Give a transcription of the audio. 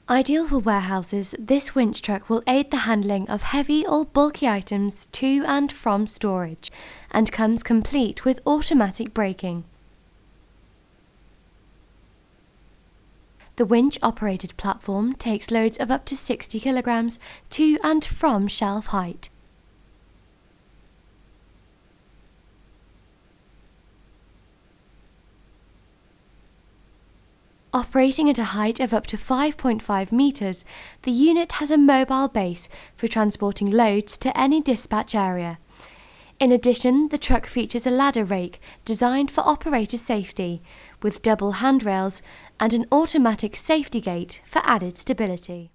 Ideal for warehouses, this winch truck will aid the handling of heavy or bulky items to and from storage and comes complete with automatic braking. The winch-operated platform takes loads of up to 60 kilograms to and from shelf height. Operating at a height of up to 5.5 meters, the unit has a mobile base for transporting loads to any dispatch area. In addition, the truck features a ladder rake designed for operator safety, with double handrails and an automatic safety gate for added stability.